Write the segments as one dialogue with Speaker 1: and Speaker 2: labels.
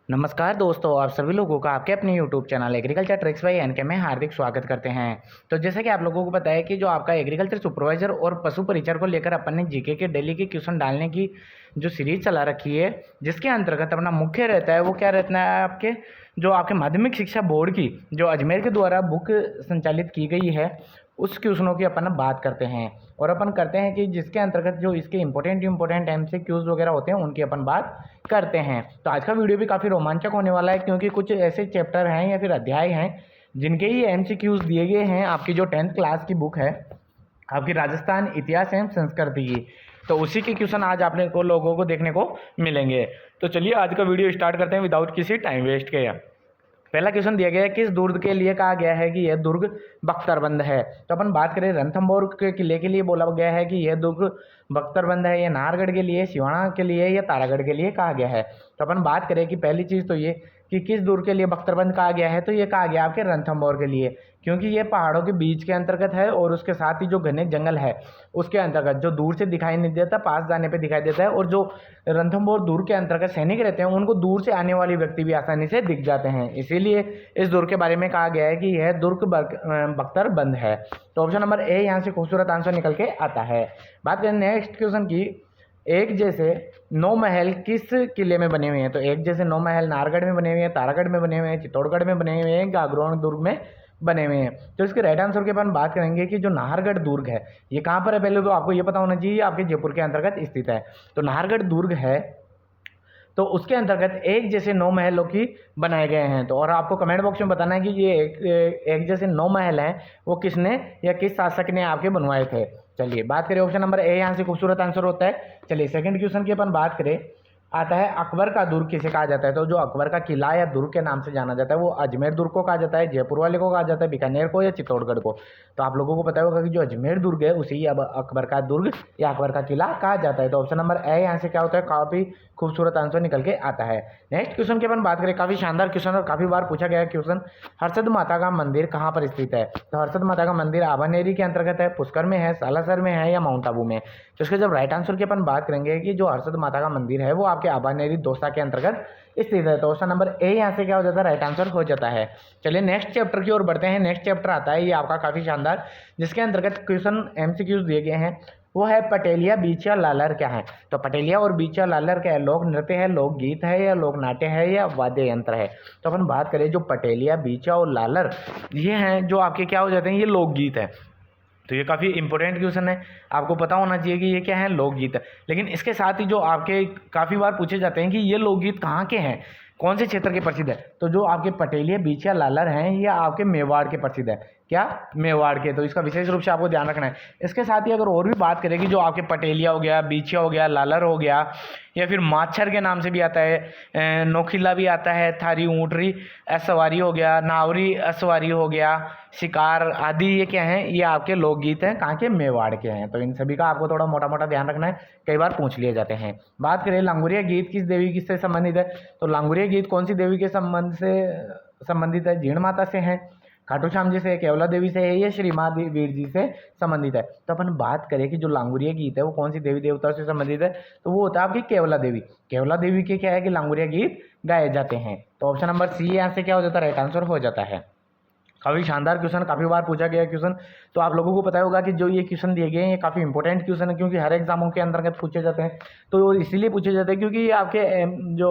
Speaker 1: नमस्कार दोस्तों, आप सभी लोगों का आपके अपने YouTube channel agriculture tricks by NK में हार्दिक स्वागत करते हैं। तो जैसा कि आप लोगों को पता है कि जो आपका एग्रीकल्चर सुपरवाइजर और पशु परिचर को लेकर अपन ने जीके के डेली के क्वेश्चन डालने की जो सीरीज चला रखी है, जिसके अंतर्गत अपना मुख्य रहता है वो क्या रहता है, आपके जो आपके माध्यमिक शिक्षा बोर्ड की जो अजमेर के द्वारा बुक संचालित की गई है उस क्वेश्चनों की अपन बात करते हैं। और अपन करते हैं कि जिसके अंतर्गत जो इसके इंपॉर्टेंट एमसीक्यूज वगैरह होते हैं उनकी अपन बात करते हैं। तो आज का वीडियो भी काफ़ी रोमांचक होने वाला है, क्योंकि कुछ ऐसे चैप्टर हैं या फिर अध्याय हैं जिनके ही एमसीक्यूज दिए गए हैं आपकी जो 10th क्लास की बुक है, आपकी राजस्थान इतिहास एवं संस्कृति की। तो उसी के क्वेश्चन आज आपने को लोगों को देखने को मिलेंगे। तो चलिए आज का वीडियो स्टार्ट करते हैं विदाउट किसी टाइम वेस्ट के। पहला क्वेश्चन दिया गया है, किस दुर्ग के लिए कहा गया है कि यह दुर्ग बख्तरबंद है। तो अपन बात करें रणथंभौर के किले के लिए बोला गया है कि यह दुर्ग बख्तरबंद है, यह नाहरगढ़ के लिए, सिवाना के लिए या तारागढ़ के लिए कहा गया है। तो अपन बात करें कि पहली चीज़ तो ये कि किस दुर्ग के लिए बख्तरबंद कहा गया है, तो ये कहा गया आपके रणथंभौर के लिए, क्योंकि ये पहाड़ों के बीच के अंतर्गत है और उसके साथ ही जो घने जंगल है उसके अंतर्गत, जो दूर से दिखाई नहीं देता पास जाने पे दिखाई देता है। और जो रणथंभौर दुर्ग के अंतर्गत सैनिक रहते हैं उनको दूर से आने वाले व्यक्ति भी आसानी से दिख जाते हैं, इसीलिए इस दुर्ग के बारे में कहा गया है कि यह दुर्ग बख्तरबंद है। तो ऑप्शन नंबर ए यहाँ से खूबसूरत आंसर निकल के आता है। बात करें नेक्स्ट क्वेश्चन की, एक जैसे 9 महल किस किले में बने हुए हैं। तो एक जैसे 9 महल नाहरगढ़ में बने हुए हैं, तारागढ़ में बने हुए हैं, चित्तौड़गढ़ में बने हुए हैं, गागरोन दुर्ग में बने हुए हैं। तो इसके राइट आंसर के अपन बात करेंगे कि जो नाहरगढ़ दुर्ग है ये कहाँ पर है। पहले तो आपको ये पता होना चाहिए आपके जयपुर के अंतर्गत स्थित है। तो नाहरगढ़ दुर्ग है तो उसके अंतर्गत एक जैसे 9 महलों की बनाए गए हैं। तो और आपको कमेंट बॉक्स में बताना है कि ये एक जैसे 9 महल हैं वो किसने या किस शासक ने आपके बनवाए थे। चलिए बात करें, ऑप्शन नंबर ए यहाँ से खूबसूरत आंसर होता है। चलिए सेकंड क्वेश्चन की अपन बात करें, आता है अकबर का दुर्ग किसे कहा जाता है। तो जो अकबर का किला या दुर्ग के नाम से जाना जाता है वो अजमेर दुर्ग को कहा जाता है, जयपुर वाले को कहा जाता है, बीकानेर को या चित्तौड़गढ़ को। तो आप लोगों को पता होगा कि जो अजमेर दुर्ग है उसे ही अब अकबर का दुर्ग या अकबर का किला कहा जाता है। तो ऑप्शन नंबर ए यहाँ से क्या होता है, काफ़ी खूबसूरत आंसर निकल के आता है। नेक्स्ट क्वेश्चन की अपन बात करें, काफ़ी शानदार क्वेश्चन और काफ़ी बार पूछा गया क्वेश्चन, हर्षद माता का मंदिर कहाँ पर स्थित है। तो हर्षद माता का मंदिर आभानेरी के अंतर्गत है, पुष्कर में है, सालासर में है या माउंट आबू में। तो इसके जब राइट आंसर की अपन बात करेंगे कि जो हर्षद माता का मंदिर है वो आपके आभानेरी दौसा के अंतर्गत स्थित है। तो ऑप्शन नंबर ए यहाँ से क्या हो जाता है, राइट आंसर हो जाता है। चलिए नेक्स्ट चैप्टर की ओर बढ़ते हैं। नेक्स्ट चैप्टर आता है ये आपका काफ़ी शानदार, जिसके अंतर्गत क्वेश्चन एमसीक्यूज दिए गए हैं, वो है पटेलिया बीच या लालर क्या है। तो पटेलिया और बीच या लालर क्या है, लोक नृत्य है, लोक गीत है या लोक नाट्य है या वाद्य यंत्र है। तो अपन बात करें जो पटेलिया बीचा और लालर ये हैं जो आपके क्या हो जाते हैं, ये लोकगीत है। तो ये काफ़ी इंपॉर्टेंट क्वेश्चन है, आपको पता होना चाहिए कि ये क्या है, लोकगीत है। लेकिन इसके साथ ही जो आपके काफ़ी बार पूछे जाते हैं कि ये लोकगीत कहाँ के हैं, कौन से क्षेत्र के प्रसिद्ध है। तो जो आपके पटेलिया बीच या लालर हैं ये आपके मेवाड़ के प्रसिद्ध है। क्या, मेवाड़ के। तो इसका विशेष रूप से आपको ध्यान रखना है। इसके साथ ही अगर और भी बात करें कि जो आपके पटेलिया हो गया, बीचिया हो गया, लालर हो गया, या फिर माछर के नाम से भी आता है, नोखिला भी आता है, थारी ऊँटरी असवारी हो गया, नावरी असवारी हो गया, शिकार आदि, ये क्या हैं, ये आपके लोकगीत हैं, कहाँ के, मेवाड़ के हैं। तो इन सभी का आपको थोड़ा मोटा मोटा ध्यान रखना है, कई बार पूछ लिए जाते हैं। बात करें लांगुरिया गीत किस देवी किससे संबंधित है। तो लांगुरिया गीत कौन सी देवी के संबंध से संबंधित है, जीण माता से है, खाटू श्याम जी से, केवला देवी से है, ये श्री माँ वीर जी से संबंधित है। तो अपन बात करें कि जो लांगुरिया गीत है वो कौन सी देवी देवता से संबंधित है, तो वो होता है आपकी केवला देवी। केवला देवी के क्या है कि लांगुरिया गीत गाए जाते हैं। तो ऑप्शन नंबर सी यहाँ से क्या हो जाता है, राइट आंसर हो जाता है। काफ़ी शानदार क्वेश्चन, काफ़ी बार पूछा गया क्वेश्चन। तो आप लोगों को पता होगा कि जो ये क्वेश्चन दिए गए हैं ये काफ़ी इंपॉर्टेंट क्वेश्चन है, क्योंकि हर एग्जामों के अंतर्गत पूछे जाते हैं। तो इसीलिए पूछे जाते हैं क्योंकि ये आपके जो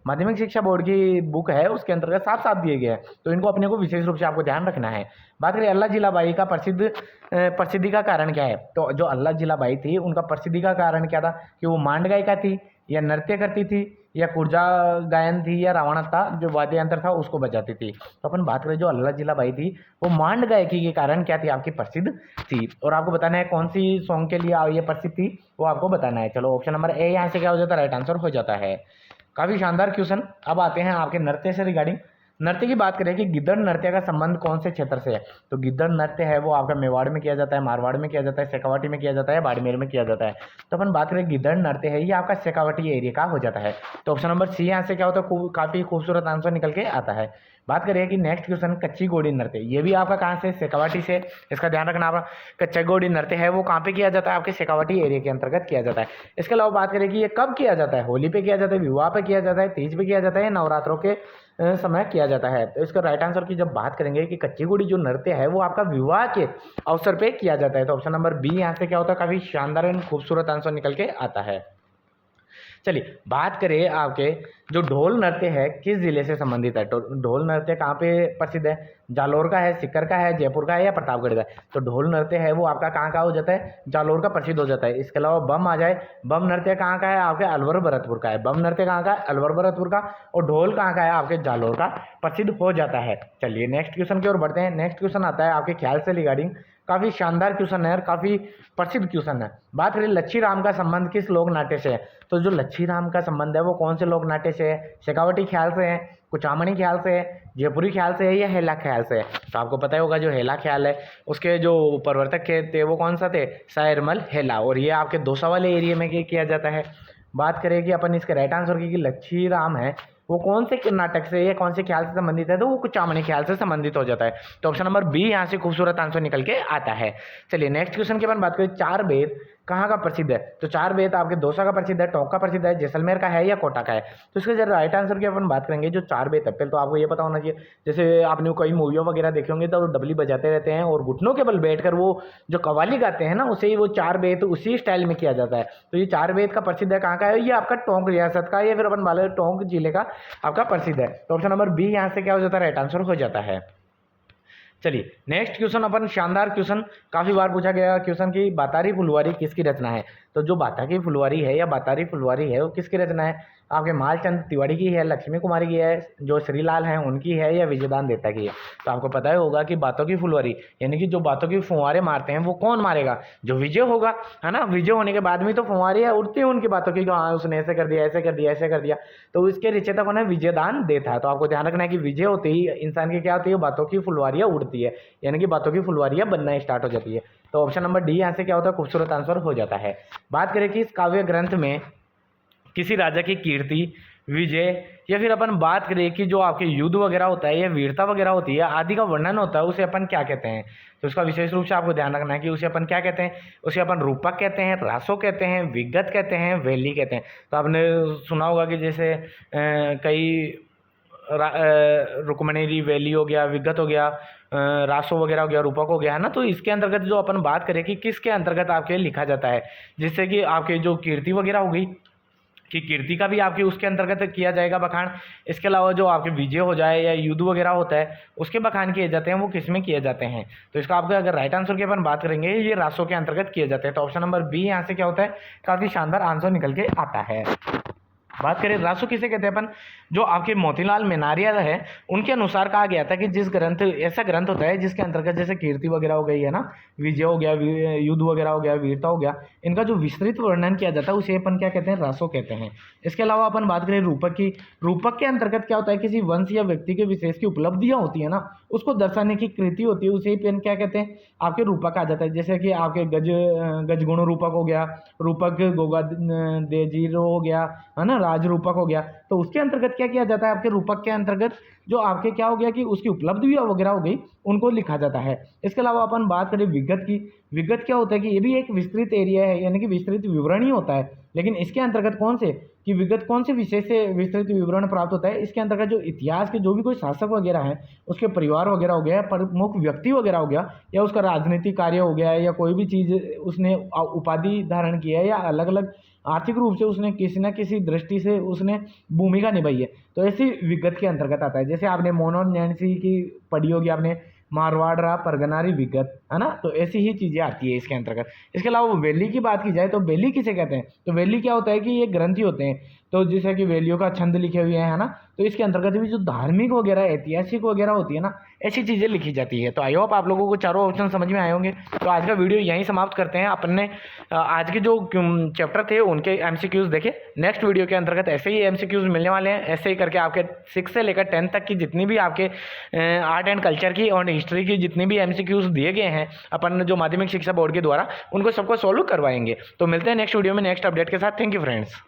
Speaker 1: माध्यमिक शिक्षा बोर्ड की बुक है उसके अंतर्गत साफ साफ दिए गए हैं। तो इनको अपने को विशेष रूप से आपको ध्यान रखना है। बात करें अल्लाह जिलाबाई का प्रसिद्धि का कारण क्या है। तो जो अल्लाह जिलाबाई थी उनका प्रसिद्धि का कारण क्या था, कि वो मांड गायिका थी, या नृत्य करती थी, या कुर्जा गायन थी, या रावणता जो वाद्य यंत्र था उसको बजाती थी। तो अपन बात करें जो अल्लाह जिलाबाई थी वो मांड गायकी के कारण क्या थी, आपकी प्रसिद्ध थी। और आपको बताना है कौन सी सॉन्ग के लिए ये प्रसिद्ध थी, वो आपको बताना है। चलो ऑप्शन नंबर ए यहाँ से क्या हो जाता है, राइट आंसर हो जाता है। काफ़ी शानदार क्वेश्चन। अब आते हैं आपके नृत्य से रिगार्डिंग। नृत्य की बात करें कि गिद्दड़ नृत्य का संबंध कौन से क्षेत्र से है। तो गिद्दड़ नृत्य है वो आपका मेवाड़ में किया जाता है, मारवाड़ में किया जाता है, शेखावाटी में किया जाता है, बाड़मेर में किया जाता है। तो अपन बात करें गिद्दड़ नृत्य है ये आपका शेखावाटी एरिया का हो जाता है। तो ऑप्शन नंबर सी यहाँ से क्या होता है, काफ़ी खूबसूरत आंसर निकल के आता है। बात करें कि नेक्स्ट क्वेश्चन कच्ची घोड़ी नृत्य, ये भी आपका कहाँ से, शेखावाटी से, इसका ध्यान रखना आप। कच्चा घोड़ी नृत्य है वो कहाँ पे किया जाता है, आपके शेखावाटी एरिया के अंतर्गत किया जाता है। इसके अलावा बात करें कि ये कब किया जाता है, होली पे किया जाता है, विवाह पे किया जाता है, तीज पे किया जाता है, नवरात्रों के समय किया जाता है। तो इसका राइट आंसर की जब बात करेंगे कि कच्ची घोड़ी जो नृत्य है वो आपका विवाह के अवसर पे किया जाता है। तो ऑप्शन नंबर बी यहाँ से क्या होता है, काफी शानदार एंड खूबसूरत आंसर निकल के आता है। चलिए बात करें आपके जो ढोल नृत्य है किस जिले से संबंधित है। तो ढोल नृत्य कहाँ पे प्रसिद्ध है, जालोर का है, सीकर का है, जयपुर का है या प्रतापगढ़ का है। तो ढोल नृत्य है वो आपका कहाँ का हो जाता है, जालोर का प्रसिद्ध हो जाता है। इसके अलावा बम आ जाए, बम नृत्य कहाँ का है, आपके अलवर भरतपुर का है। बम नृत्य कहाँ का है, अलवर भरतपुर का। और ढोल कहाँ का है, आपके जालोर का प्रसिद्ध हो जाता है। चलिए नेक्स्ट क्वेश्चन की ओर बढ़ते हैं। नेक्स्ट क्वेश्चन आता है आपके ख्याल से रिगार्डिंग, काफी शानदार क्वेश्चन है और काफी प्रसिद्ध क्वेश्चन है। बात करें लच्छी राम का संबंध किस लोक नाट्य से है। तो जो लच्छी राम का संबंध है वो कौन से लोक नाट्य से है, शेखावटी ख्याल से है, कुचामणी ख्याल से है, जयपुरी ख्याल से है या हेला ख्याल से है। तो आपको पता ही होगा जो हेला ख्याल है उसके जो प्रवर्तक थे वो कौन सा थे, शायरमल हेला, और ये आपके दौसा वाले एरिया में किया जाता है। बात करें कि अपन इसके राइट आंसर की लच्छी राम है वो कौन से नाटक से या कौन से ख्याल से संबंधित है, तो वो कुचामणी ख्याल से संबंधित हो जाता है। तो ऑप्शन नंबर बी यहाँ से खूबसूरत आंसर निकल के आता है। चलिए नेक्स्ट क्वेश्चन की अपन बात करें, चार बेद कहाँ का प्रसिद्ध है। तो चार बेद आपके दौसा का प्रसिद्ध है, टोंक का प्रसिद्ध है, जैसलमेर का है या कोटा का है। तो इसके जरा राइट आंसर की अपन बात करेंगे, जो चार बेद है पहले तो आपको ये पता होना चाहिए, जैसे आपने कई मूवियों वगैरह देखे होंगे तो डबली बजाते रहते हैं और घुटनों के बल बैठकर वो जो कव्वाली गाते हैं ना, उसे ही वो चार बेद उसी स्टाइल में किया जाता है। तो ये चार बेद का प्रसिद्ध है कहाँ का है, ये आपका टोंक रियासत का या फिर अपन वाले टोंक जिले का आपका प्रसिद्ध है। तो ऑप्शन नंबर बी यहाँ से क्या हो जाता है, राइट आंसर हो जाता है। चलिए नेक्स्ट क्वेश्चन अपन शानदार क्वेश्चन, काफी बार पूछा गया क्वेश्चन की बातारी फुलवारी किसकी रचना है। तो जो बाता की फुलवारी है या बातारी फुलवारी है वो किसकी रचना है, आपके मालचंद तिवारी की है, लक्ष्मी कुमारी की है, जो श्रीलाल हैं उनकी है या विजयदान देता की है। तो आपको पता ही होगा कि बातों की फुलवारी यानी कि जो बातों की फुंवारे मारते हैं वो कौन मारेगा, जो विजय होगा, है ना। विजय होने के बाद में तो फुंवारी उड़ती है उनकी बातों की, हाँ उसने ऐसे कर दिया, ऐसे कर दिया, ऐसे कर दिया। तो इसके रचयिता कौन है, विजयदान देता है। तो आपको ध्यान रखना है कि विजय होते ही इंसान की क्या होती है, बातों की फुलवारियाँ उड़ती है, यानी कि बातों की फुलवारियाँ बनना स्टार्ट हो जाती है। तो ऑप्शन नंबर डी यहाँ से क्या होता है, खूबसूरत आंसर हो जाता है। बात करें कि इस काव्य ग्रंथ में किसी राजा की कीर्ति, विजय या फिर अपन बात करें कि जो आपके युद्ध वगैरह होता है या वीरता वगैरह होती है आदि का वर्णन होता है, उसे अपन क्या कहते हैं। तो इसका विशेष रूप से आपको ध्यान रखना है कि उसे अपन क्या कहते हैं, उसे अपन रूपक कहते हैं, रासो कहते हैं, विगत कहते हैं, वैली कहते हैं। तो आपने सुना होगा कि जैसे कई रुक्मणी वैली हो गया, विगत हो गया, रासो वगैरह हो गया, रूपक हो गया, है ना। तो इसके अंतर्गत जो अपन बात करें कि किसके अंतर्गत आपके लिखा जाता है, जिससे कि आपके जो कीर्ति वगैरह हो गई कि कीर्ति का भी आपके उसके अंतर्गत किया जाएगा बखान। इसके अलावा जो आपके विजय हो जाए या युद्ध वगैरह होता है उसके बखान किए जाते हैं, वो किस में किए जाते हैं। तो इसका आपका अगर राइट आंसर की अपन बात करेंगे, ये रासों के अंतर्गत किए जाते हैं। तो ऑप्शन नंबर बी यहाँ से क्या होता है, काफ़ी शानदार आंसर निकल के आता है। बात करें रासो किसे कहते हैं अपन, जो आपके मोतीलाल मेनारिया है उनके अनुसार कहा गया था कि जिस ग्रंथ, ऐसा ग्रंथ होता है जिसके अंतर्गत जैसे कीर्ति वगैरह हो गई है ना, विजय हो गया, युद्ध वगैरह हो गया, वीरता हो गया, इनका जो विस्तृत वर्णन किया जाता है उसे अपन क्या कहते हैं, रासो कहते हैं। इसके अलावा अपन बात करें रूपक की, रूपक के अंतर्गत क्या होता है, किसी वंश या व्यक्ति के विशेष की उपलब्धियां होती है ना, उसको दर्शाने की कृति होती है, उसे अपन क्या कहते हैं, आपके रूपक आ जाता है। जैसे कि आपके गजगुण रूपक हो गया, रूपक गोगा देजीरो हो गया, है ना, राज रूपक हो गया। तो उसके अंतर्गत क्या किया जाता है, आपके रूपक के अंतर्गत जो आपके क्या हो गया कि उसकी उपलब्धि वगैरह हो गई उनको लिखा जाता है। इसके अलावा अपन बात करें विगत की, विगत क्या होता है कि ये भी एक विस्तृत एरिया है, यानी कि विस्तृत विवरण ही होता है, लेकिन इसके अंतर्गत कौन से कि विगत कौन से विषय से विस्तृत विवरण प्राप्त होता है, इसके अंतर्गत जो इतिहास के जो भी कोई शासक वगैरह हैं उसके परिवार वगैरह हो गया, प्रमुख व्यक्ति वगैरह हो गया, या उसका राजनीतिक कार्य हो गया, या कोई भी चीज़ उसने उपाधि धारण किया है, या अलग अलग आर्थिक रूप से उसने किसी न किसी दृष्टि से उसने भूमिका निभाई है, तो ऐसी विगत के अंतर्गत आता है। जैसे आपने मोनो नैन्सी की पढ़ी होगी आपने, मारवाड़ परगनारी विगत, है ना। तो ऐसी ही चीज़ें आती है इसके अंतर्गत। इसके अलावा वैली की बात की जाए तो वैली किसे कहते हैं, तो वैली क्या होता है कि ये ग्रंथि होते हैं, तो जैसे कि वैलियों का छंद लिखे हुए हैं, है ना। तो इसके अंतर्गत भी जो धार्मिक वगैरह ऐतिहासिक वगैरह होती है ना, ऐसी चीज़ें लिखी जाती है। तो आई होप आप लोगों को चारों ऑप्शन समझ में आए होंगे। तो आज का वीडियो यहीं समाप्त करते हैं। अपन ने आज के जो चैप्टर थे उनके MCQs देखे, नेक्स्ट वीडियो के अंतर्गत ऐसे ही MCQs मिलने वाले हैं। ऐसे ही करके आपके 6 से लेकर 10 तक की जितनी भी आपके आर्ट एंड कल्चर की और हिस्ट्री की जितनी भी MCQs दिए गए हैं अपन जो माध्यमिक शिक्षा बोर्ड के द्वारा, उनको सबको सॉल्व करवाएंगे। तो मिलते हैं नेक्स्ट वीडियो में नेक्स्ट अपडेट के साथ। Thank you friends.